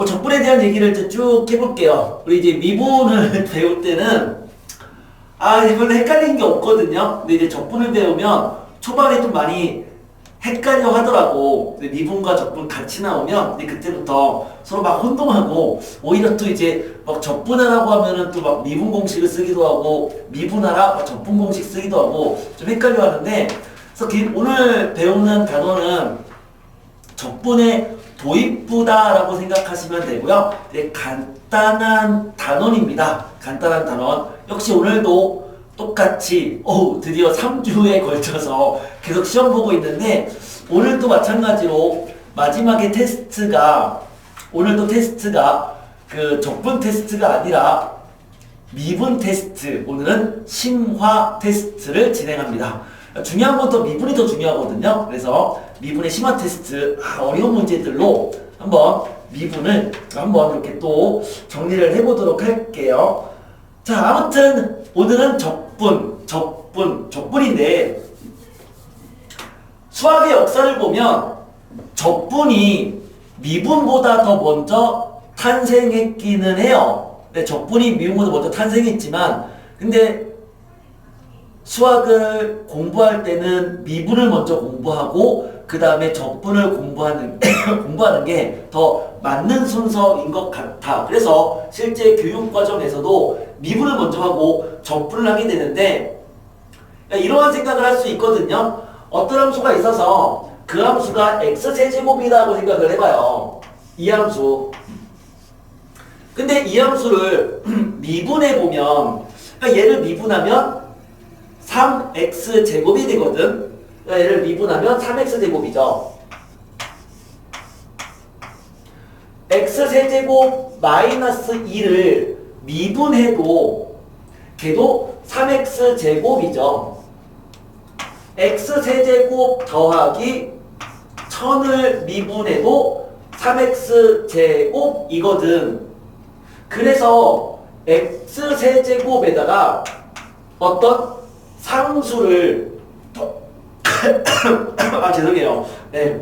적분에 대한 얘기를 이제 쭉 해볼게요. 우리 이제 미분을 배울 때는 별로 헷갈리는 게 없거든요. 근데 이제 적분을 배우면 초반에 좀 많이 헷갈려 하더라고. 근데 미분과 적분 같이 나오면 근데 그때부터 서로 막 혼동하고 오히려 또 이제 막 적분하라고 하면은 또 막 미분 공식을 쓰기도 하고 미분하라 막 적분 공식 쓰기도 하고 좀 헷갈려 하는데 그래서 오늘 배우는 단어는 적분의 도입부다라고 생각하시면 되고요. 네, 간단한 단원입니다. 간단한 단원. 역시 오늘도 똑같이 드디어 3주에 걸쳐서 계속 시험 보고 있는데 오늘도 마찬가지로 마지막에 오늘도 테스트가 그 적분 테스트가 아니라 미분 테스트, 오늘은 심화 테스트를 진행합니다. 중요한 건 또 미분이 더 중요하거든요. 그래서 미분의 심화 테스트, 어려운 문제들로 한번 미분을 한번 이렇게 또 정리를 해보도록 할게요. 자, 아무튼 오늘은 적분인데 수학의 역사를 보면 적분이 미분보다 더 먼저 탄생했기는 해요. 네, 적분이 미분보다 먼저 탄생했지만 근데 수학을 공부할 때는 미분을 먼저 공부하고 그 다음에 적분을 공부하는 게 더 맞는 순서인 것 같아. 그래서 실제 교육 과정에서도 미분을 먼저 하고 적분을 하게 되는데 이러한 생각을 할 수 있거든요. 어떤 함수가 있어서 그 함수가 x세제곱이라고 생각을 해봐요. 이 함수. 근데 이 함수를 미분해보면 그러니까 얘를 미분하면 3x제곱이 되거든. 얘를 미분하면 3x제곱이죠. x세제곱 마이너스 2를 미분해도 걔도 3x제곱이죠. x세제곱 더하기 1000을 미분해도 3x제곱이거든. 그래서 x세제곱에다가 어떤 상수를 죄송해요. 네.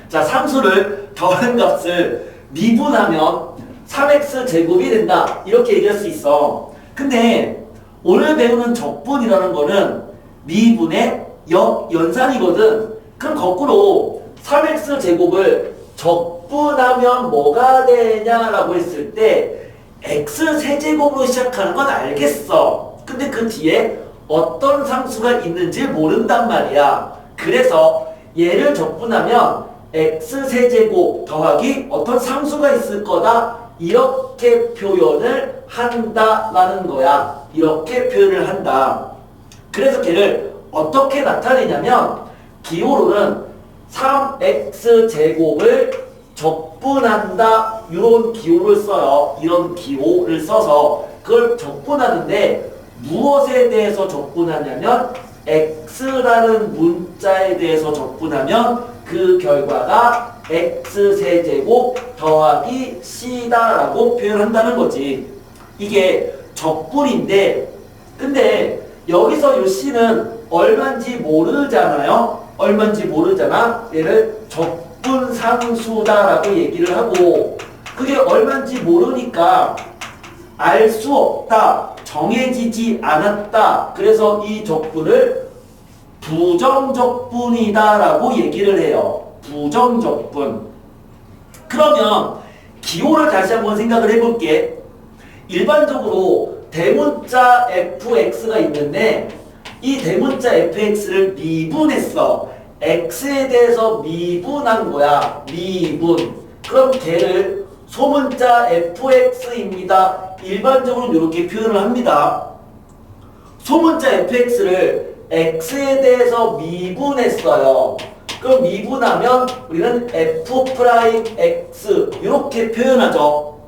자, 상수를 더한 값을 미분하면 3x제곱이 된다. 이렇게 얘기할 수 있어. 근데 오늘 배우는 적분이라는 거는 미분의 역연산이거든. 그럼 거꾸로 3x제곱을 적분하면 뭐가 되냐라고 했을 때 x세제곱으로 시작하는 건 알겠어. 근데 그 뒤에 어떤 상수가 있는지 모른단 말이야. 그래서 얘를 적분하면 x세제곱 더하기 어떤 상수가 있을 거다. 이렇게 표현을 한다라는 거야. 이렇게 표현을 한다. 그래서 걔를 어떻게 나타내냐면 기호로는 3x제곱을 적분한다. 이런 기호를 써요. 이런 기호를 써서 그걸 적분하는데 무엇에 대해서 적분하냐면 x라는 문자에 대해서 적분하면 그 결과가 x세제곱 더하기 c다라고 표현한다는 거지. 이게 적분인데 근데 여기서 이 c는 얼마인지 모르잖아요. 얼마인지 모르잖아. 얘를 적분상수다라고 얘기를 하고 그게 얼마인지 모르니까 알 수 없다. 정해지지 않았다. 그래서 이 적분을 부정적분이다라고 얘기를 해요. 부정적분. 그러면 기호를 다시 한번 생각을 해볼게. 일반적으로 대문자 fx가 있는데 이 대문자 fx를 미분했어. x에 대해서 미분한 거야. 미분. 그럼 걔를 소문자 fx입니다. 일반적으로 이렇게 표현을 합니다. 소문자 fx를 x에 대해서 미분했어요. 그럼 미분하면 우리는 f'x 이렇게 표현하죠.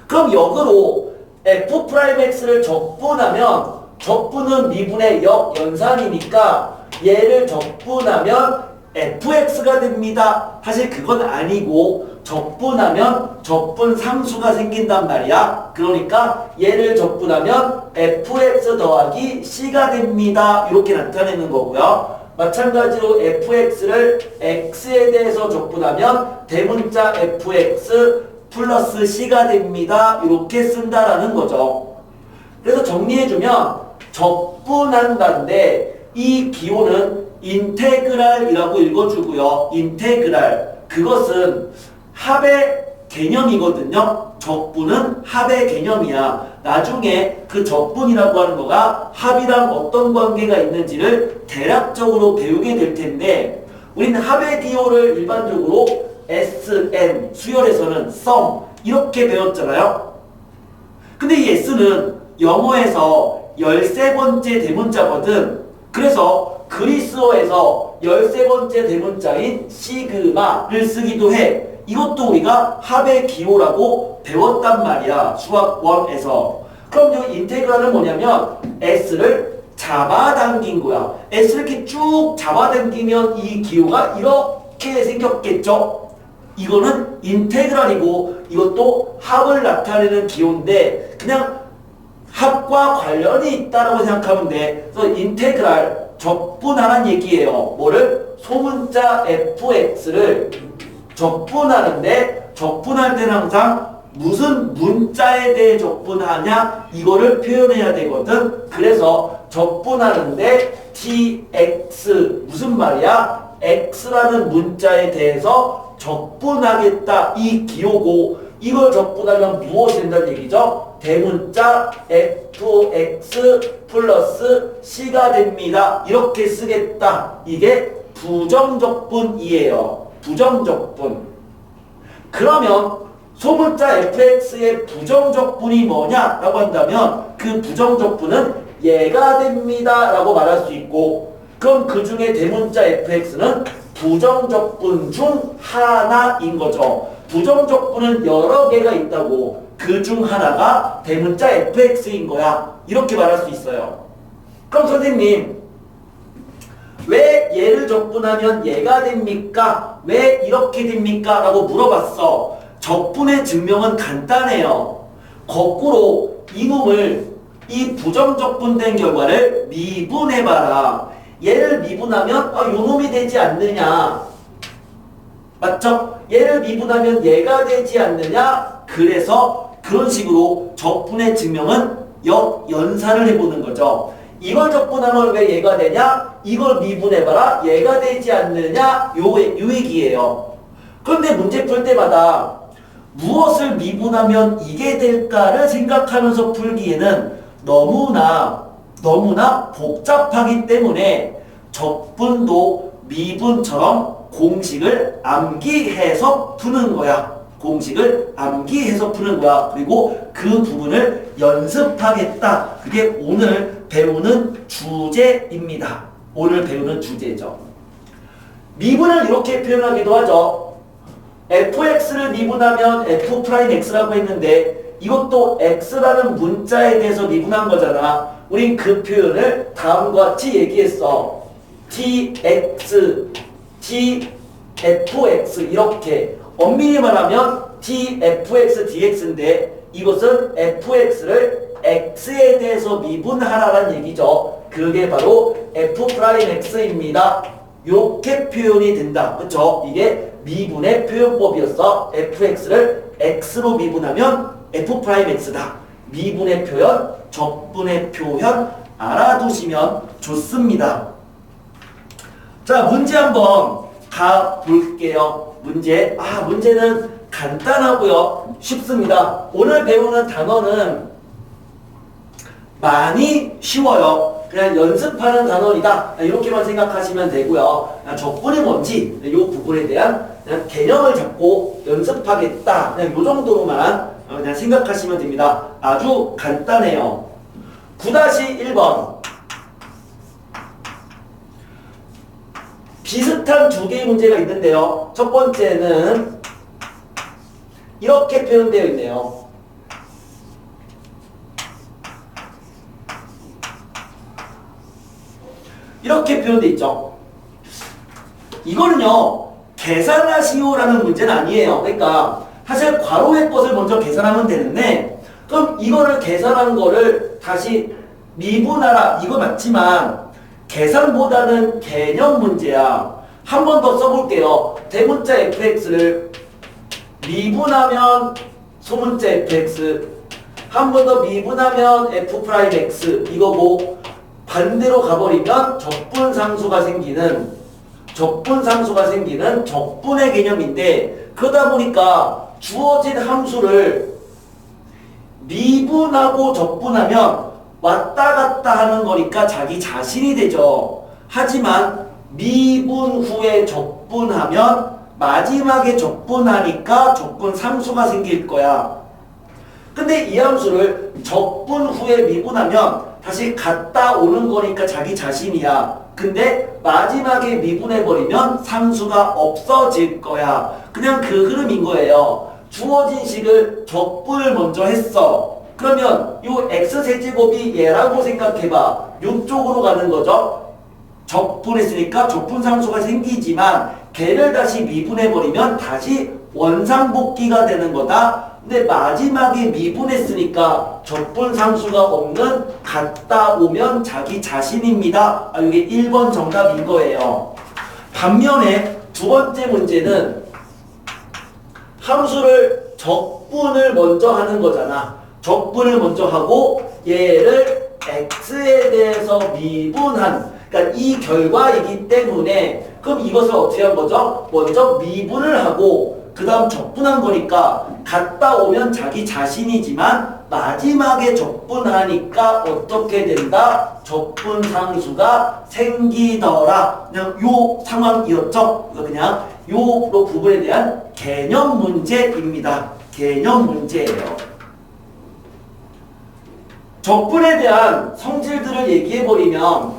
그럼 역으로 f'x를 적분하면 적분은 미분의 역연산이니까 얘를 적분하면 fx가 됩니다. 사실 그건 아니고 적분하면 적분 상수가 생긴단 말이야. 그러니까 얘를 적분하면 fx 더하기 c가 됩니다. 이렇게 나타내는 거고요. 마찬가지로 fx를 x에 대해서 적분하면 대문자 fx 플러스 c가 됩니다. 이렇게 쓴다라는 거죠. 그래서 정리해주면 적분한다인데 이 기호는 인테그랄이라고 읽어주고요. 인테그랄. 그것은 합의 개념이거든요. 적분은 합의 개념이야. 나중에 그 적분이라고 하는 거가 합이랑 어떤 관계가 있는지를 대략적으로 배우게 될 텐데 우리는 합의 기호를 일반적으로 SM, 수열에서는 sum 이렇게 배웠잖아요. 근데 이 S는 영어에서 13번째 대문자거든. 그래서 그리스어에서 13번째 대문자인 시그마를 쓰기도 해. 이것도 우리가 합의 기호라고 배웠단 말이야. 수학 1에서. 그럼 여기 인테그랄은 뭐냐면 S를 잡아당긴 거야. S를 이렇게 쭉 잡아당기면 이 기호가 이렇게 생겼겠죠? 이거는 인테그랄이고 이것도 합을 나타내는 기호인데 그냥 합과 관련이 있다라고 생각하면 돼. 그래서 인테그랄 적분하라는 얘기예요. 뭐를? 소문자 fx를 적분하는데 적분할 때는 항상 무슨 문자에 대해 적분하냐 이거를 표현해야 되거든. 그래서 적분하는데 tx 무슨 말이야? x라는 문자에 대해서 적분하겠다 이 기호고 이걸 적분하면 무엇이 된다는 얘기죠? 대문자 fx 플러스 c가 됩니다. 이렇게 쓰겠다. 이게 부정적분이에요. 부정적분. 그러면 소문자 fx의 부정적분이 뭐냐라고 한다면 그 부정적분은 얘가 됩니다 라고 말할 수 있고 그럼 그 중에 대문자 fx는 부정적분 중 하나인 거죠. 부정적분은 여러 개가 있다고 그 중 하나가 대문자 fx인 거야. 이렇게 말할 수 있어요. 그럼 선생님 왜 얘를 적분하면 얘가 됩니까? 왜 이렇게 됩니까? 라고 물어봤어. 적분의 증명은 간단해요. 거꾸로 이놈을 이 부정적분된 결과를 미분해봐라. 얘를 미분하면 요놈이 되지 않느냐. 맞죠? 얘를 미분하면 얘가 되지 않느냐. 그래서 그런 식으로 적분의 증명은 역연산을 해보는 거죠. 이걸 적분하면 왜 얘가 되냐? 이걸 미분해봐라. 얘가 되지 않느냐? 요 얘기예요. 그런데 문제 풀 때마다 무엇을 미분하면 이게 될까를 생각하면서 풀기에는 너무나 복잡하기 때문에 적분도 미분처럼 공식을 암기해서 푸는 거야. 공식을 암기해서 푸는 거야. 그리고 그 부분을 연습하겠다. 그게 오늘 배우는 주제입니다. 오늘 배우는 주제죠. 미분을 이렇게 표현하기도 하죠. fx를 미분하면 f'x라고 했는데 이것도 x라는 문자에 대해서 미분한 거잖아. 우린 그 표현을 다음과 같이 얘기했어. tx, tfx 이렇게 엄밀히 말하면 tfx dx인데 이것은 fx를 x에 대해서 미분하라는 얘기죠. 그게 바로 f'x입니다. 이렇게 표현이 된다. 그쵸? 이게 미분의 표현법이었어. fx를 x로 미분하면 f'x다. 미분의 표현, 적분의 표현 알아두시면 좋습니다. 자, 문제 한번 가볼게요. 문제는 간단하고요. 쉽습니다. 오늘 배우는 단어는 많이 쉬워요. 그냥 연습하는 단어이다. 이렇게만 생각하시면 되고요. 적분이 뭔지 이 부분에 대한 그냥 개념을 잡고 연습하겠다. 그냥 이 정도로만 그냥 생각하시면 됩니다. 아주 간단해요. 9-1번 비슷한 두 개의 문제가 있는데요. 첫 번째는 이렇게 표현되어 있네요. 이렇게 표현되어 있죠. 이거는요, 계산하시오라는 문제는 아니에요. 그러니까 사실 괄호의 것을 먼저 계산하면 되는데 그럼 이거를 계산한 거를 다시 미분하라 이거 맞지만 계산보다는 개념 문제야. 한 번 더 써볼게요. 대문자 fx를 미분하면 소문자 fx, 한 번 더 미분하면 f'x 이거고, 반대로 가버리면 적분상수가 생기는 적분의 개념인데, 그러다 보니까 주어진 함수를 미분하고 적분하면 왔다 갔다 하는 거니까 자기 자신이 되죠. 하지만 미분 후에 적분하면 마지막에 적분하니까 적분상수가 생길 거야. 근데 이 함수를 적분 후에 미분하면 다시 갔다 오는 거니까 자기 자신이야. 근데 마지막에 미분해버리면 상수가 없어질 거야. 그냥 그 흐름인 거예요. 주어진 식을 적분을 먼저 했어. 그러면 요 x세제곱이 얘라고 생각해봐. 요쪽으로 가는 거죠. 적분했으니까 적분상수가 생기지만 걔를 다시 미분해버리면 다시 원상복귀가 되는 거다. 근데 마지막에 미분했으니까 적분상수가 없는 갔다 오면 자기 자신입니다. 이게 1번 정답인 거예요. 반면에 두 번째 문제는 함수를 적분을 먼저 하는 거잖아. 적분을 먼저 하고 얘를 x에 대해서 미분한, 그러니까 이 결과이기 때문에 그럼 이것을 어떻게 한 거죠? 먼저 미분을 하고 그 다음 적분한 거니까 갔다 오면 자기 자신이지만 마지막에 적분하니까 어떻게 된다? 적분상수가 생기더라. 그냥 요 상황이었죠? 이거 그냥 요 부분에 대한 개념 문제입니다. 개념 문제예요. 적분에 대한 성질들을 얘기해버리면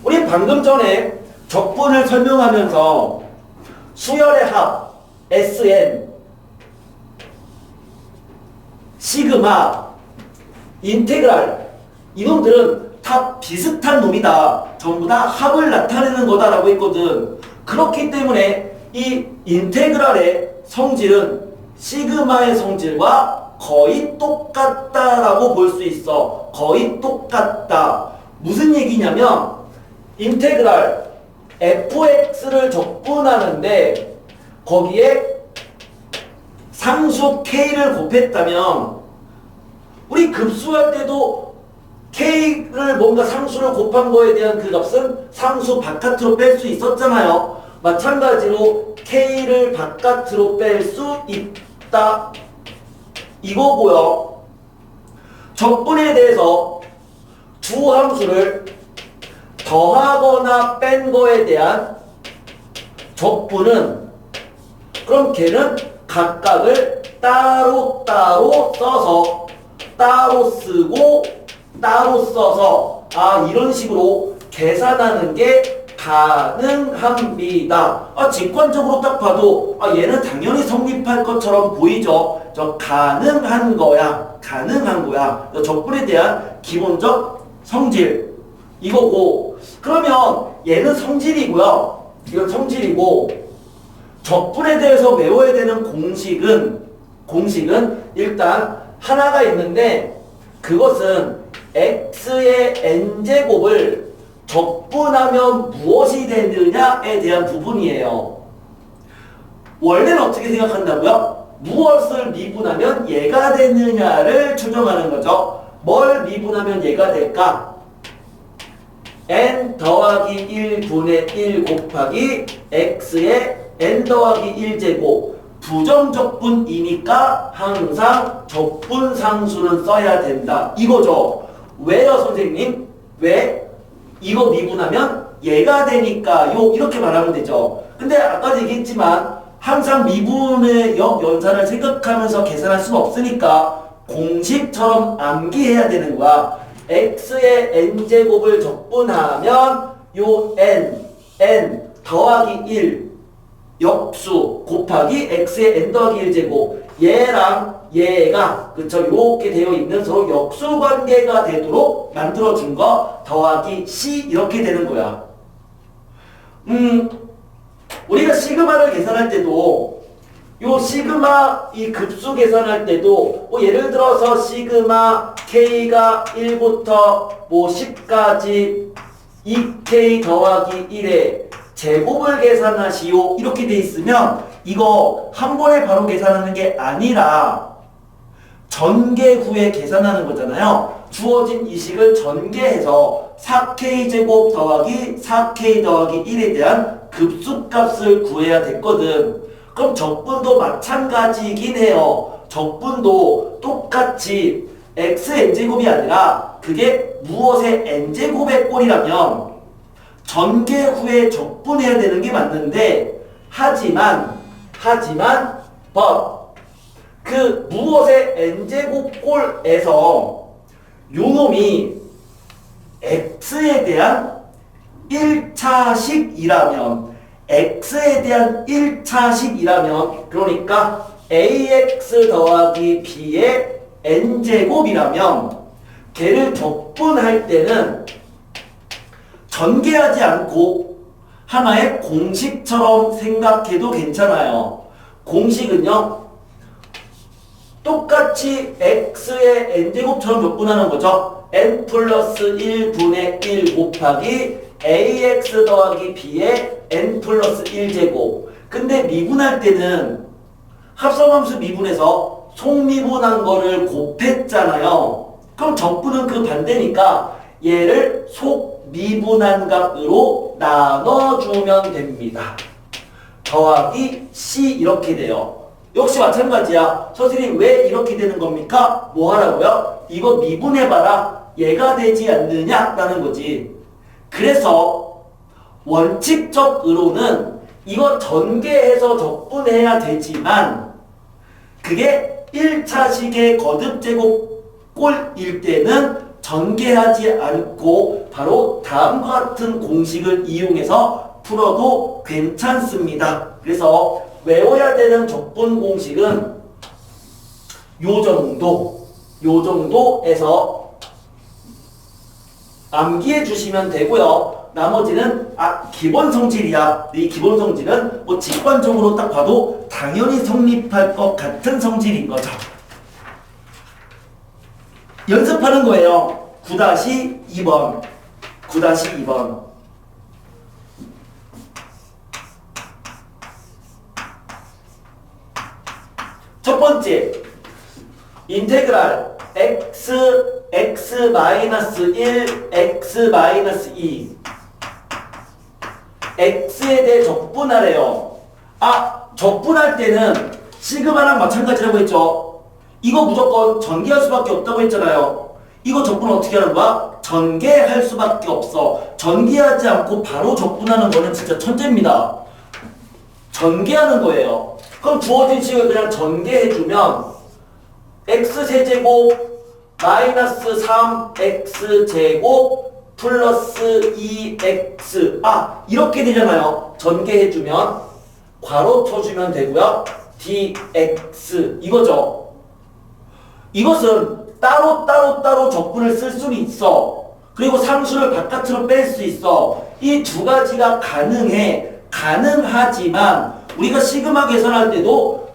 우리 방금 전에 적분을 설명하면서 수열의 합, Sn, 시그마, 인테그랄, 이놈들은 다 비슷한 놈이다. 전부 다 합을 나타내는 거다라고 했거든. 그렇기 때문에 이 인테그랄의 성질은 시그마의 성질과 거의 똑같다라고 볼 수 있어. 거의 똑같다. 무슨 얘기냐면 인테그랄 fx를 적분하는데 거기에 상수 k를 곱했다면 우리 급수할 때도 k를 뭔가 상수를 곱한 거에 대한 그 값은 상수 바깥으로 뺄 수 있었잖아요. 마찬가지로 k를 바깥으로 뺄 수 있다. 이거고요. 적분에 대해서 두 함수를 더하거나 뺀 거에 대한 적분은 그럼 걔는 각각을 따로따로 써서 따로 쓰고 따로 써서 이런 식으로 계산하는 게 가능합니다. 직관적으로 딱 봐도 얘는 당연히 성립할 것처럼 보이죠. 가능한 거야. 가능한 거야. 적분에 대한 기본적 성질 이거고, 그러면 얘는 성질이고요. 이건 성질이고, 적분에 대해서 외워야 되는 공식은 일단 하나가 있는데 그것은 x의 n제곱을 적분하면 무엇이 되느냐에 대한 부분이에요. 원래는 어떻게 생각한다고요? 무엇을 미분하면 얘가 되느냐를 추정하는 거죠. 뭘 미분하면 얘가 될까? n 더하기 1분의 1 곱하기 x의 n 더하기 1제곱 부정적분이니까 항상 적분상수는 써야 된다. 이거죠. 왜요 선생님? 왜? 이거 미분하면 얘가 되니까요. 이렇게 말하면 되죠. 근데 아까도 얘기했지만 항상 미분의 역연산을 생각하면서 계산할 수는 없으니까 공식처럼 암기해야 되는 거야. x의 n제곱을 적분하면 요 n 더하기 1 역수 곱하기 x의 n 더하기 1제곱 얘랑 얘가 그쵸 이렇게 되어 있는 서로 역수 관계가 되도록 만들어준 거 더하기 c 이렇게 되는 거야. 우리가 시그마를 계산할 때도 요 시그마 이 급수 계산할 때도 뭐 예를 들어서 시그마 K가 1부터 뭐 10까지 2K 더하기 1의 제곱을 계산하시오 이렇게 돼 있으면 이거 한 번에 바로 계산하는 게 아니라 전개 후에 계산하는 거잖아요. 주어진 이 식을 전개해서 4K제곱 더하기 4K 더하기 1에 대한 급수값을 구해야 됐거든. 그럼 적분도 마찬가지이긴 해요. 적분도 똑같이 xn제곱이 아니라 그게 무엇의 n제곱의 꼴이라면 전개 후에 적분해야 되는 게 맞는데 하지만 but 그 무엇의 n제곱 꼴에서 요놈이 x에 대한 1차식이라면 x에 대한 1차식이라면 그러니까 ax 더하기 b의 n제곱이라면 걔를 적분할 때는 전개하지 않고 하나의 공식처럼 생각해도 괜찮아요. 공식은요 똑같이 x의 n제곱처럼 적분하는 거죠. n 플러스 1분의 1 곱하기 ax 더하기 b의 n 플러스 1제곱. 근데 미분할 때는 합성함수 미분해서 속미분한 거를 곱했잖아요. 그럼 적분은 그 반대니까 얘를 속미분한 값으로 나눠주면 됩니다. 더하기 c 이렇게 돼요. 역시 마찬가지야. 선생님 왜 이렇게 되는 겁니까? 뭐 하라고요? 이거 미분해봐라. 얘가 되지 않느냐? 라는 거지. 그래서 원칙적으로는 이거 전개해서 적분해야 되지만 그게 1차식의 거듭제곱 꼴일 때는 전개하지 않고 바로 다음과 같은 공식을 이용해서 풀어도 괜찮습니다. 그래서 외워야 되는 적분 공식은 요 정도에서 암기해 주시면 되고요. 나머지는 기본 성질이야. 이 기본 성질은 뭐 직관적으로 딱 봐도 당연히 성립할 것 같은 성질인 거죠. 연습하는 거예요. 9-2번. 첫 번째, 인테그랄 x 1, x 2 x에 대해 적분하래요. 적분할 때는 시그마랑 마찬가지라고 했죠. 이거 무조건 전개할 수밖에 없다고 했잖아요. 이거 적분 어떻게 하는 거야? 전개할 수밖에 없어. 전개하지 않고 바로 적분하는 거는 진짜 천재입니다. 전개하는 거예요. 그럼 주어진 식을 그냥 전개해주면 x세제곱 마이너스 3x제곱 플러스 2x 이렇게 되잖아요. 전개해주면 괄호 쳐주면 되고요. dx 이거죠. 이것은 따로 적분을 쓸 수는 있어. 그리고 상수를 바깥으로 뺄 수 있어. 이 두 가지가 가능하지만 우리가 시그마 계산할 때도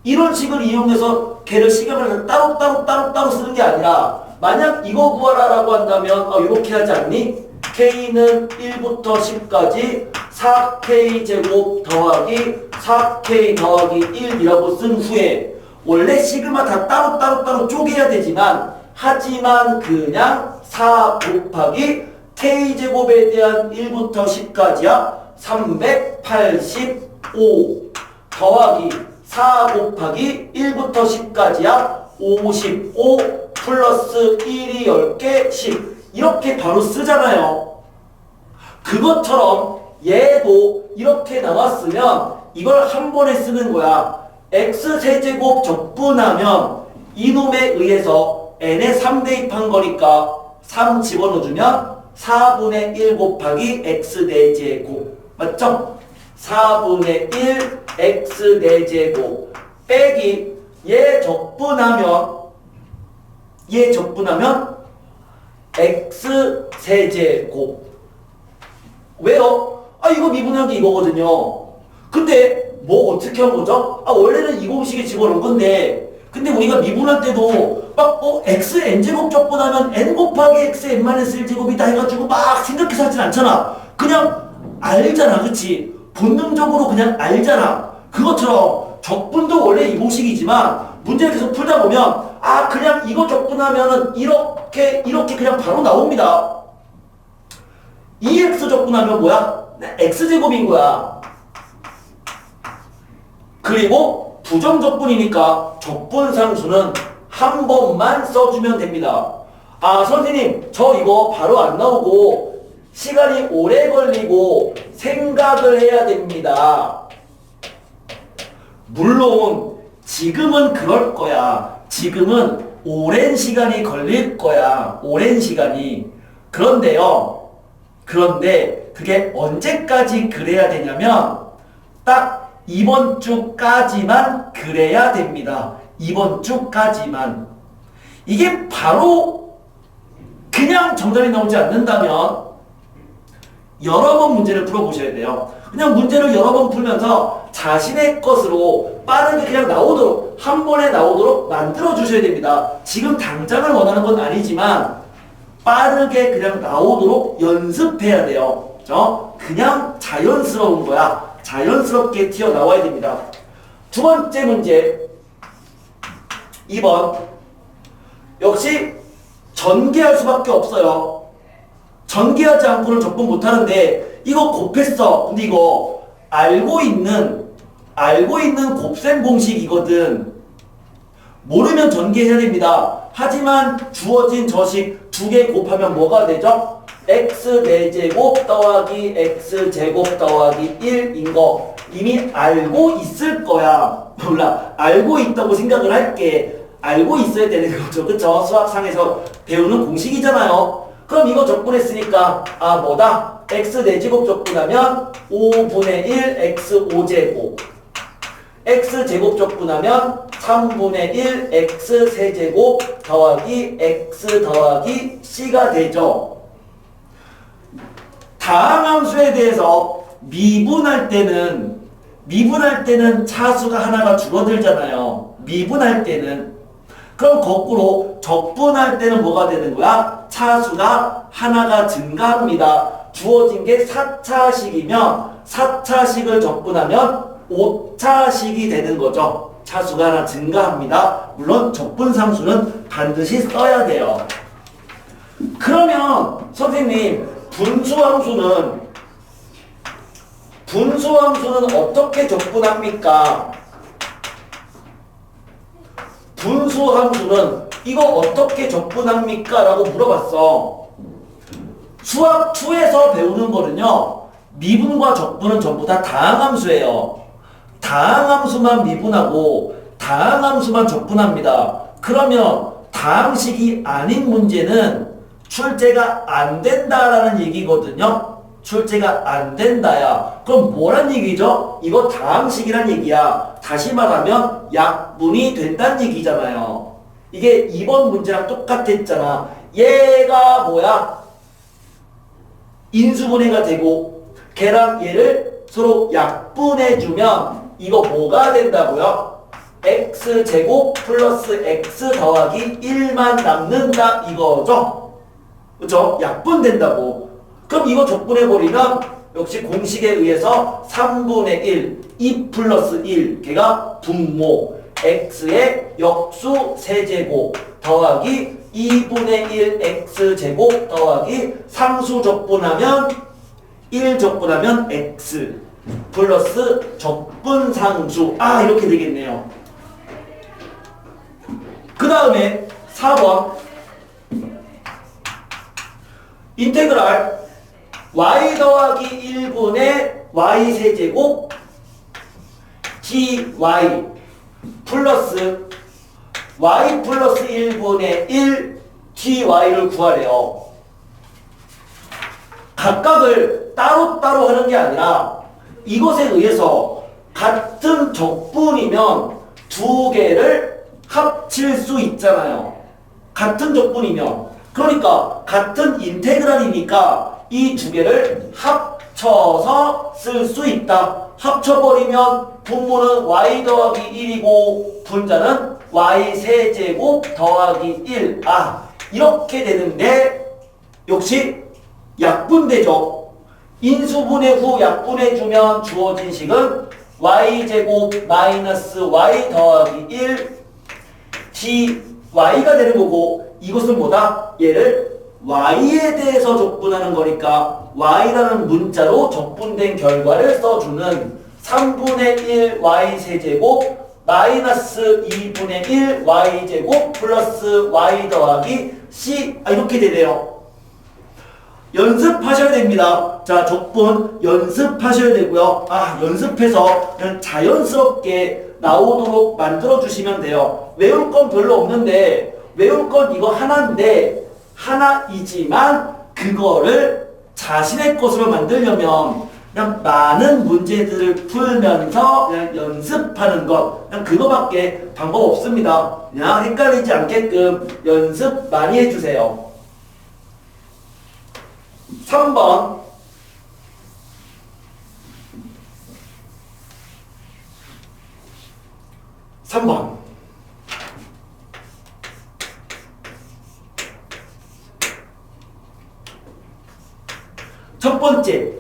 이런 식을 이용해서 걔를 시그마를 따로 쓰는 게 아니라 만약 이거 구하라라고 한다면 이렇게 하지 않니? K는 1부터 10까지 4K제곱 더하기 4K 더하기 1이라고 쓴 후에 원래 시그마 다 따로 쪼개야 되지만 하지만 그냥 4 곱하기 K제곱에 대한 1부터 10까지야 385 더하기 4 곱하기 1부터 10까지야 55 플러스 1이 10개 10 이렇게 바로 쓰잖아요. 그것처럼 얘도 이렇게 나왔으면 이걸 한 번에 쓰는 거야. x세제곱 적분하면 이놈에 의해서 n에 3 대입한 거니까 3 집어넣어주면 4분의 1 곱하기 x 4제곱 맞죠? 4분의 1 x 4제곱 빼기 얘 적분하면 x 세제곱 왜요? 이거 미분한 게 이거거든요. 근데 뭐 어떻게 한 거죠? 원래는 이 공식에 집어넣은 건데 근데 우리가 미분할 때도 막 x n제곱 적분하면 n 곱하기 x n-1제곱이다 해가지고 막 생각해서 하진 않잖아. 그냥 알잖아. 그치? 본능적으로 그냥 알잖아. 그것처럼 적분도 원래 이 공식이지만 문제를 계속 풀다 보면 그냥 이거 적분하면은 이렇게 그냥 바로 나옵니다. 2x 적분하면 뭐야? x제곱인 거야. 그리고 부정적분이니까 적분상수는 한 번만 써주면 됩니다. 선생님 저 이거 바로 안 나오고 시간이 오래 걸리고 생각을 해야 됩니다. 물론 지금은 그럴 거야. 지금은 오랜 시간이 걸릴 거야. 오랜 시간이. 그런데 그게 언제까지 그래야 되냐면 딱 이번 주까지만 그래야 됩니다. 이번 주까지만. 이게 바로 그냥 정답이 나오지 않는다면 여러 번 문제를 풀어보셔야 돼요. 그냥 문제를 여러 번 풀면서 자신의 것으로 빠르게 그냥 나오도록 한 번에 나오도록 만들어 주셔야 됩니다. 지금 당장을 원하는 건 아니지만 빠르게 그냥 나오도록 연습해야 돼요. 그죠? 그냥 자연스러운 거야. 자연스럽게 튀어나와야 됩니다. 두 번째 문제 2번 역시 전개할 수밖에 없어요. 전개하지 않고는 적분 못하는데 이거 곱했어. 근데 이거 알고 있는 곱셈 공식이거든. 모르면 전개해야 됩니다. 하지만 주어진 저식 두 개 곱하면 뭐가 되죠? x 4제곱 더하기 x 제곱 더하기 1인 거 이미 알고 있을 거야. 몰라. 알고 있다고 생각을 할게. 알고 있어야 되는 거죠. 그쵸? 수학상에서 배우는 공식이잖아요. 그럼 이거 적분했으니까 뭐다? x 4제곱 적분하면 5분의 1 x 5제곱 x 제곱 적분하면 3분의 1 x 세제곱 더하기 x 더하기 c가 되죠. 다항함수에 대해서 미분할 때는 차수가 하나가 줄어들잖아요. 미분할 때는. 그럼 거꾸로 적분할 때는 뭐가 되는 거야? 차수가 하나가 증가합니다. 주어진 게 4차식이면 4차식을 적분하면 5차식이 되는 거죠. 차수가 하나 증가합니다. 물론 적분상수는 반드시 써야 돼요. 그러면 선생님 분수함수는 어떻게 적분합니까? 분수함수는 이거 어떻게 적분합니까? 라고 물어봤어. 수학 2에서 배우는 거는요. 미분과 적분은 전부 다 다항함수예요. 다항함수만 미분하고 다항함수만 적분합니다. 그러면 다항식이 아닌 문제는 출제가 안 된다라는 얘기거든요. 출제가 안 된다야. 그럼 뭐란 얘기죠? 이거 다항식이란 얘기야. 다시 말하면 약분이 된다는 얘기잖아요. 이게 2번 문제랑 똑같았잖아. 얘가 뭐야? 인수분해가 되고 걔랑 얘를 서로 약분해주면 이거 뭐가 된다고요? x제곱 플러스 x 더하기 1만 남는다 이거죠? 그쵸? 약분된다고. 그럼 이거 적분해버리면 역시 공식에 의해서 3분의 1, 2 플러스 1 걔가 분모 x의 역수 세제곱 더하기 2분의 1 x제곱 더하기 상수 적분하면 1 적분하면 x 플러스 적분상수 이렇게 되겠네요. 그 다음에 4번 인테그랄 y 더하기 1분의 y 세제곱 dy 플러스 y 플러스 1분의 1 dy를 구하래요. 각각을 따로따로 하는 게 아니라 이것에 의해서 같은 적분이면 두 개를 합칠 수 있잖아요. 같은 적분이면. 그러니까 같은 인테그랄이니까 이 두 개를 합쳐서 쓸 수 있다. 합쳐버리면 분모는 y 더하기 1이고 분자는 y 세제곱 더하기 1. 아, 이렇게 되는데 역시 약분되죠. 인수분해 후 약분해주면 주어진 식은 y제곱 마이너스 y 더하기 1 dy가 되는 거고, 이것은 뭐다? 얘를 y에 대해서 적분하는 거니까 y라는 문자로 적분된 결과를 써주는 3분의 1 y 세제곱 마이너스 2분의 1 y제곱 플러스 y 더하기 c. 이렇게 되네요. 연습하셔야 됩니다. 자, 적분 연습하셔야 되고요. 연습해서 그냥 자연스럽게 나오도록 만들어 주시면 돼요. 외울 건 별로 없는데, 외울 건 이거 하나이지만 그거를 자신의 것으로 만들려면 그냥 많은 문제들을 풀면서 그냥 연습하는 것, 그냥 그거밖에 방법 없습니다. 그냥 헷갈리지 않게끔 연습 많이 해주세요. 3번. 첫 번째,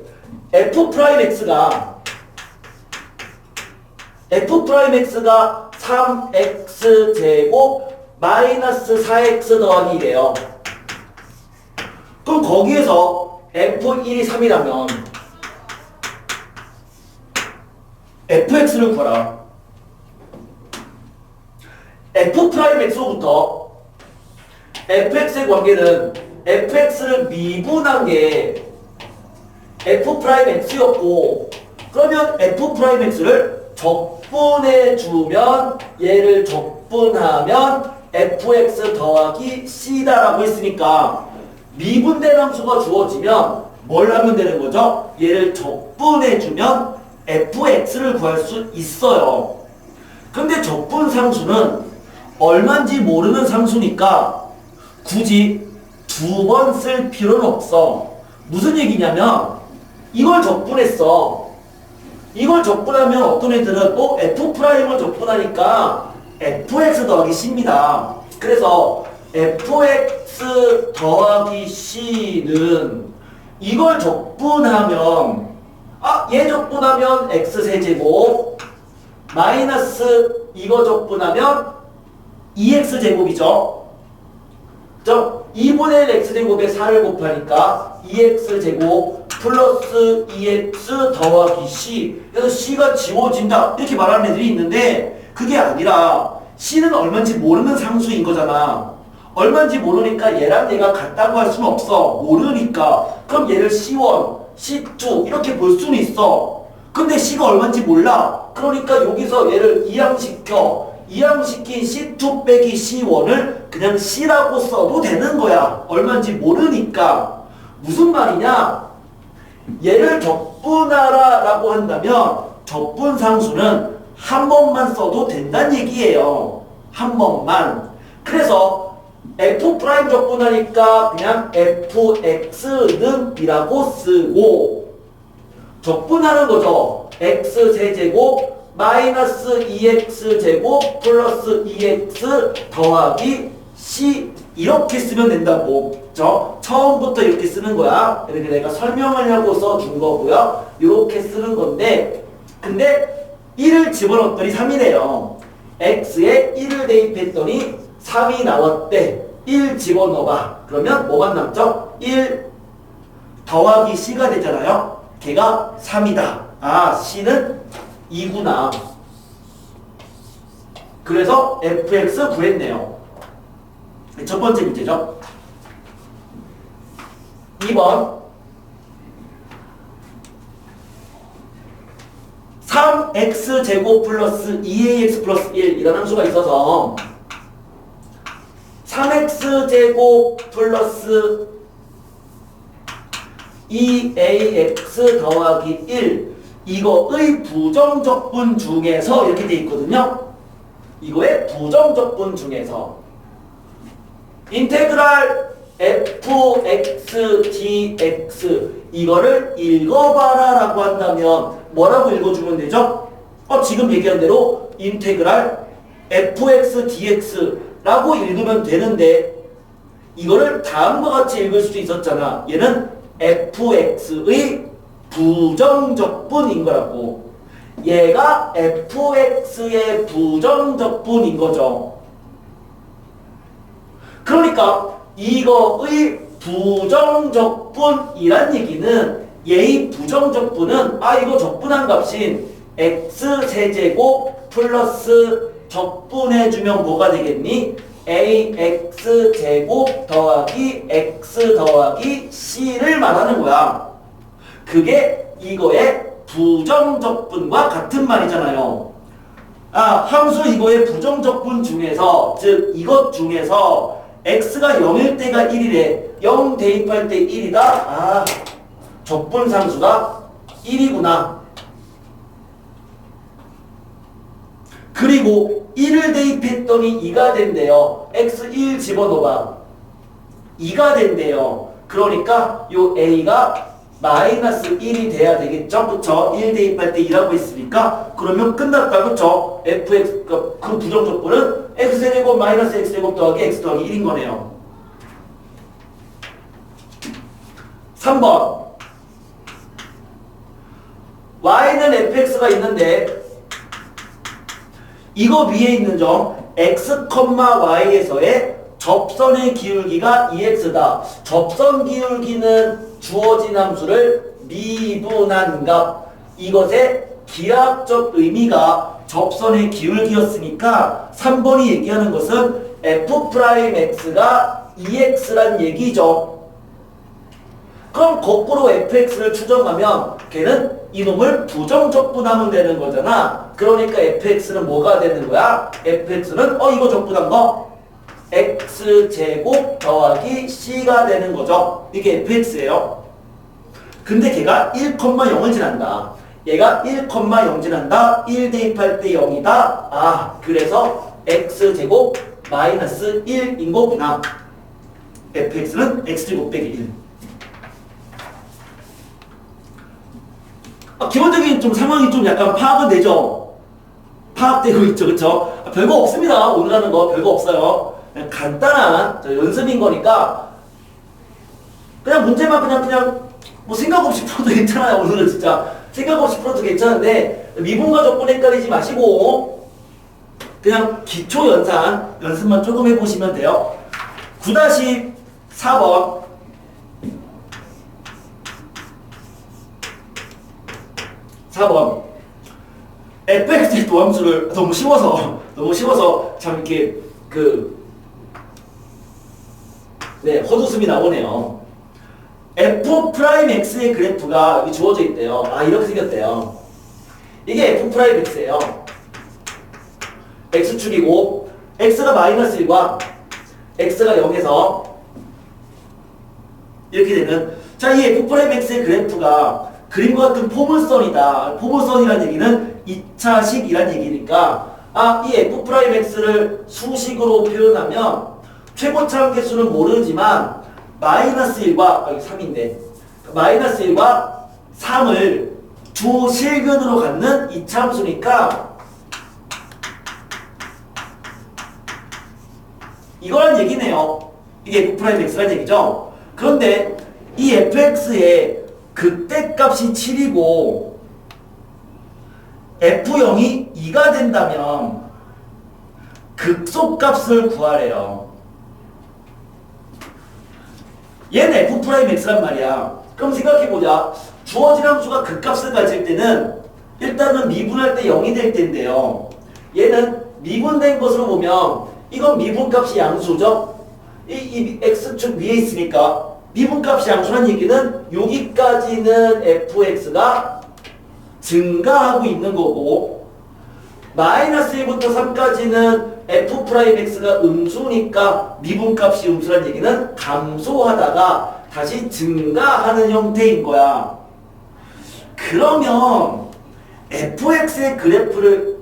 f'x가 3x제곱 마이너스 4x 더하기 1이에요. 그럼 거기에서 f1이 3이라면 fx를 구하라. f'x로부터 fx의 관계는 fx를 미분한 게 f'x였고, 그러면 f'x를 적분해주면 얘를 적분하면 fx 더하기 c다라고 했으니까 미분된 함수가 주어지면 뭘 하면 되는 거죠? 얘를 적분해주면 fx를 구할 수 있어요. 근데 적분상수는 얼마인지 모르는 상수니까 굳이 두 번 쓸 필요는 없어. 무슨 얘기냐면 이걸 적분했어. 이걸 적분하면 어떤 애들은 또 f'을 적분하니까 fx 더하기 c입니다. 그래서 fx 더하기 c는 이걸 적분하면 얘 적분하면 x세제곱 마이너스 이거 적분하면 2x제곱이죠. 2분의 1 x제곱에 4를 곱하니까 2x제곱 플러스 2x 더하기 c. 그래서 c가 지워진다 이렇게 말하는 애들이 있는데, 그게 아니라 c는 얼마인지 모르는 상수인 거잖아. 얼마인지 모르니까 얘랑 얘가 같다고 할 수는 없어. 모르니까. 그럼 얘를 c1, c2 이렇게 볼 수는 있어. 근데 c가 얼마인지 몰라. 그러니까 여기서 얘를 이항시킨 c2 빼기 c1을 그냥 c라고 써도 되는 거야. 얼마인지 모르니까. 무슨 말이냐? 얘를 적분하라 라고 한다면 적분상수는 한 번만 써도 된다는 얘기예요. 한 번만. 그래서 f' 적분하니까 그냥 fx는 이라고 쓰고, 적분하는 거죠. x세제곱 마이너스 2x제곱 플러스 2x 더하기 c 이렇게 쓰면 된다고. 처음부터 이렇게 쓰는 거야. 이렇게 내가 설명하려고 써준 거고요. 이렇게 쓰는 건데, 근데 1을 집어넣었더니 3이래요. x에 1을 대입했더니 3이 나왔대. 1 집어넣어봐. 그러면 뭐가 남죠? 1 더하기 c가 되잖아요. 걔가 3이다. c는 2구나. 그래서 fx 구했네요. 첫 번째 문제죠. 2번 3x제곱 플러스 2ax 플러스 1 이라는 함수가 있어서 3x제곱 플러스 2ax 더하기 1 이거의 부정적분 중에서 이렇게 돼 있거든요. 이거의 부정적분 중에서 인테그랄 fx dx 이거를 읽어봐라 라고 한다면 뭐라고 읽어주면 되죠? 지금 얘기한 대로 인테그랄 fx dx 라고 읽으면 되는데 이거를 다음과 같이 읽을 수도 있었잖아. 얘는 fx의 부정적분인 거라고. 얘가 fx의 부정적분인 거죠. 그러니까 이거의 부정적분이란 얘기는 얘의 부정적분은 이거 적분한 값인 x세제곱 플러스 적분해주면 뭐가 되겠니? ax제곱 더하기 x 더하기 c를 말하는 거야. 그게 이거의 부정적분과 같은 말이잖아요. 함수 이거의 부정적분 중에서, 즉 이것 중에서 x가 0일 때가 1이래. 0 대입할 때 1이다. 적분상수가 1이구나. 그리고 1을 대입했더니 2가 된대요. x1 집어넣어봐. 2가 된대요. 그러니까 요 a가 마이너스 1이 돼야 되겠죠? 그쵸? 1 대입할 때 2라고 했으니까 그러면 끝났다. 그쵸? fx 그 부정적분은 x제곱 마이너스 x제곱 더하기 x 더하기 1인 거네요. 3번 y는 fx가 있는데 이거 위에 있는 점 x, y에서의 접선의 기울기가 2x다. 접선 기울기는 주어진 함수를 미분한 값. 이것의 기하학적 의미가 접선의 기울기였으니까 3번이 얘기하는 것은 f'x가 2x란 얘기죠. 그럼 거꾸로 fx를 추정하면 걔는 이놈을 부정적분하면 되는 거잖아. 그러니까 fx는 뭐가 되는 거야? fx는 이거 적분한 거 x제곱 더하기 c가 되는 거죠. 이게 fx예요. 근데 걔가 1,0을 지난다. 얘가 1,0 지난다. 1 대입할 때 0이다. 그래서 x제곱 마이너스 1인 거구나. fx는 x제곱 빼기 1. 기본적인 좀 상황이 좀 약간 파악은 되죠? 파악되고 있죠, 그쵸? 별거 없습니다. 오늘 하는 거 별거 없어요. 그냥 간단한 연습인 거니까 그냥 문제만 그냥 뭐 생각 없이 풀어도 괜찮아요. 오늘은 진짜 생각 없이 풀어도 괜찮은데 미분과 적분 헷갈리지 마시고 그냥 기초 연습만 조금 해보시면 돼요. 9-4번 fx의 도함수를 너무 쉬워서 참 이렇게 헛웃음이 나오네요. f'x의 그래프가 여기 주어져 있대요. 이렇게 생겼대요. 이게 f'x예요. x축이고 x가 마이너스 1과 x가 0에서 이렇게 되는 이 f'x의 그래프가 그림과 같은 포물선이다. 포물선이란 얘기는 2차식이란 얘기니까 이 f'x를 수식으로 표현하면 최고차 함계수는 모르지만 마이너스 1과 여기 3인데 마이너스 1과 3을 주 실근으로 갖는 2차 함수니까 이거란 얘기네요. 이게 f'x란 얘기죠. 그런데 이 fx의 극대값이 7이고 f0이 2가 된다면 극소값을 구하래요. 얘는 f'x란 말이야. 그럼 생각해보자. 주어진 함수가 극값을 가질 때는 일단은 미분할 때 0이 될 텐데요. 얘는 미분된 것으로 보면 이건 미분값이 양수죠. 이 x축 위에 있으니까 미분값이 양수란 얘기는 여기까지는 fx가 증가하고 있는 거고 마이너스 1부터 3까지는 f'x가 음수니까 미분값이 음수란 얘기는 감소하다가 다시 증가하는 형태인 거야. 그러면 fx의 그래프를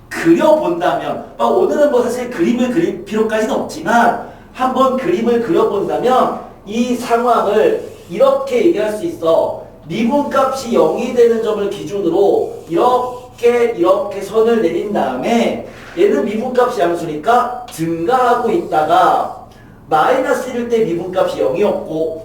그려본다면 오늘은 뭐 사실 그림을 그릴 필요까지는 없지만 한번 그림을 그려본다면 이 상황을 이렇게 얘기할 수 있어. 미분값이 0이 되는 점을 기준으로 이렇게 선을 내린 다음에 얘는 미분값이 함수니까 증가하고 있다가 마이너스 1일 때 미분값이 0이었고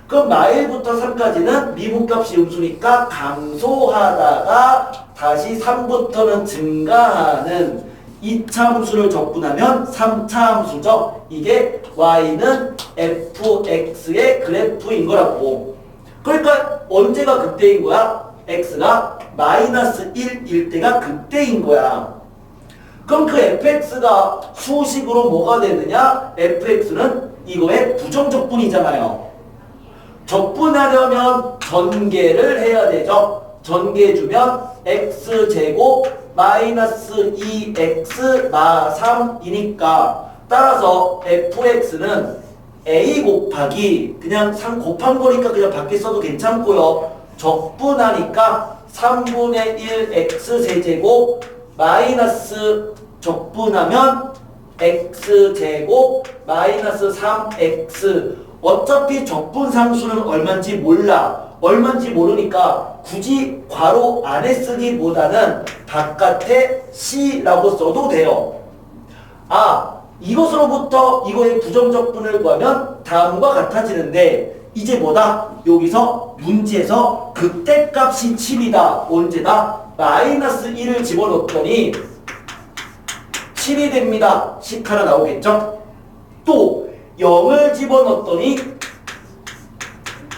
그럼 마일부터 3까지는 미분값이 음수니까 감소하다가 다시 3부터는 증가하는 2차 함수를 적분하면 3차 함수죠. 이게 y는 fx의 그래프인 거라고. 그러니까 언제가 극대인 거야? x가 마이너스 1일 때가 극대인 거야. 그럼 그 fx가 수식으로 뭐가 되느냐? fx는 이거의 부정적분이잖아요. 적분하려면 전개를 해야 되죠. 전개해주면 x제곱 마이너스 2x 마 3이니까 따라서 fx는 a 곱하기 그냥 3 곱한 거니까 그냥 밖에 써도 괜찮고요. 적분하니까 3분의 1 x세제곱 마이너스 적분하면 x제곱 마이너스 3x 어차피 적분상수는 얼마인지 몰라. 얼마인지 모르니까 굳이 괄호 안에 쓰기보다는 바깥에 c라고 써도 돼요. 아, 이것으로부터 이거의 부정적분을 구하면 다음과 같아지는데 이제 뭐다? 여기서 문제에서 극대값이 7이다. 언제다? 마이너스 1을 집어넣었더니 7이 됩니다. 식 하나 나오겠죠? 또 0을 집어넣었더니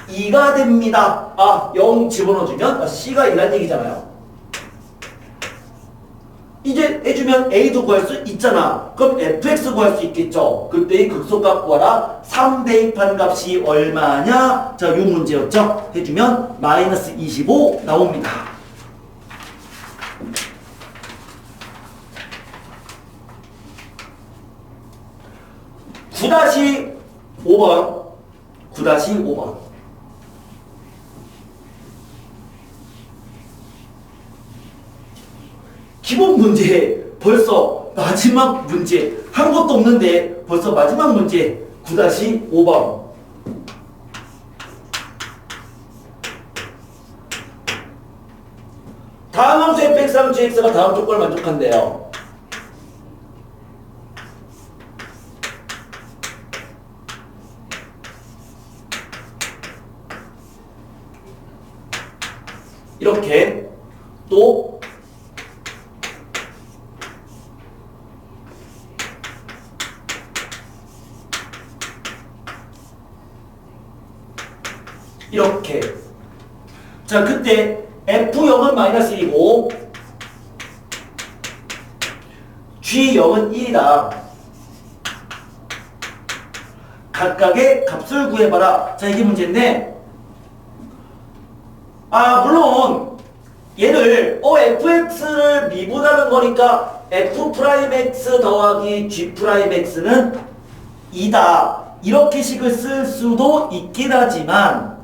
2가 됩니다. 아, 0 집어넣어주면 C가 2란 얘기잖아요. 이제 해주면 A도 구할 수 있잖아. 그럼 fx 구할 수 있겠죠. 그때의 극소값 구하라. 3 대입한 값이 얼마냐? 자, 요 문제였죠. 해주면 마이너스 25 나옵니다. (9-5번) 9-5번 기본 문제 벌써 마지막 문제 한 것도 없는데 벌써 마지막 문제 9-5번 다음 함수 fx 함수 gx가 다음 조건을 만족한대요. 이렇게 또 이렇게 자 그때 F0은 마이너스 1이고 G0은 1이다. 각각의 값을 구해봐라. 자 이게 문제인데 아 물론 얘를 fx를 미분하는 거니까 f'x 더하기 g'x는 2다. 이렇게 식을 쓸 수도 있긴 하지만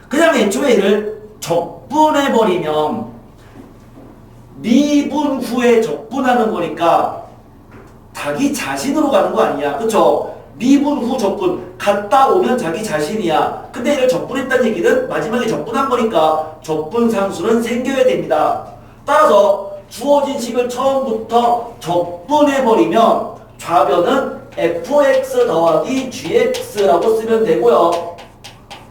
그냥 애초에 얘를 적분해버리면 미분 후에 적분하는 거니까 자기 자신으로 가는 거 아니야. 그쵸? 미분 후 적분 갔다 오면 자기 자신이야. 근데 얘를 적분했다는 얘기는 마지막에 적분한 거니까 적분상수는 생겨야 됩니다. 따라서 주어진 식을 처음부터 적분해버리면 좌변은 fx 더하기 gx라고 쓰면 되고요.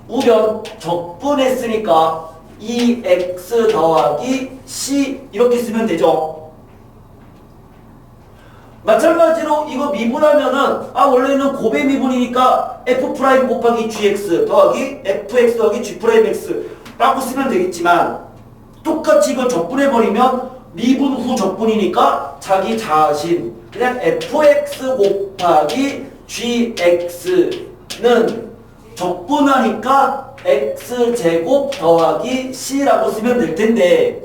우변 적분했으니까 2x 더하기 c 이렇게 쓰면 되죠. 마찬가지로 이거 미분하면은 아 원래는 고배 미분이니까 f' 곱하기 gx 더하기 fx 더하기 g'x 라고 쓰면 되겠지만 똑같이 이걸 적분해버리면 미분 후 적분이니까 자기 자신 그냥 fx 곱하기 gx는 적분하니까 x제곱 더하기 c라고 쓰면 될 텐데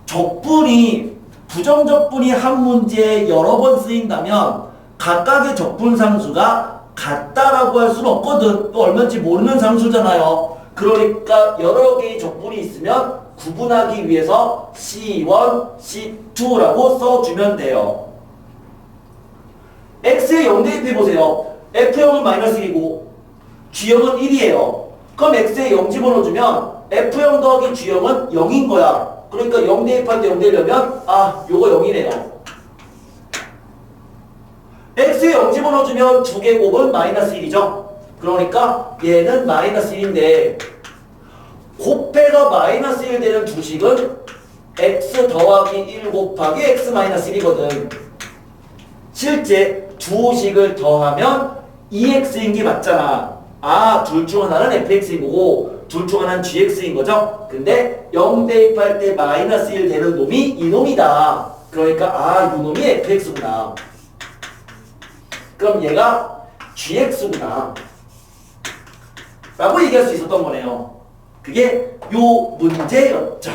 적분이 부정적분이 한 문제에 여러 번 쓰인다면 각각의 적분상수가 같다라고 할 수는 없거든. 또 얼마인지 모르는 상수잖아요. 그러니까 여러 개의 적분이 있으면 구분하기 위해서 C1, C2라고 써주면 돼요. x에 x에 0 대입해보세요. f형은 마이너스 1이고 g형은 1이에요. 그럼 x에 0 집어넣어주면 f형 더하기 g형은 0인 거야. 그러니까 0 대입할 때 0 되려면 요거 0이네요. x에 0 집어넣어주면 두 개 곱은 마이너스 1이죠. 그러니까 얘는 마이너스 1인데 곱해가 마이너스 1 되는 두식은 x 더하기 1 곱하기 x 마이너스 1이거든. 실제 두식을 더하면 2x인 게 맞잖아. 둘 중 하나는 fx인 거고 둘 중 하나는 gx인 거죠. 근데 0 대입할 때 마이너스 1 되는 놈이 이 놈이다. 그러니까 이 놈이 fx구나. 그럼 얘가 gx구나 라고 얘기할 수 있었던 거네요. 그게 요 문제였죠.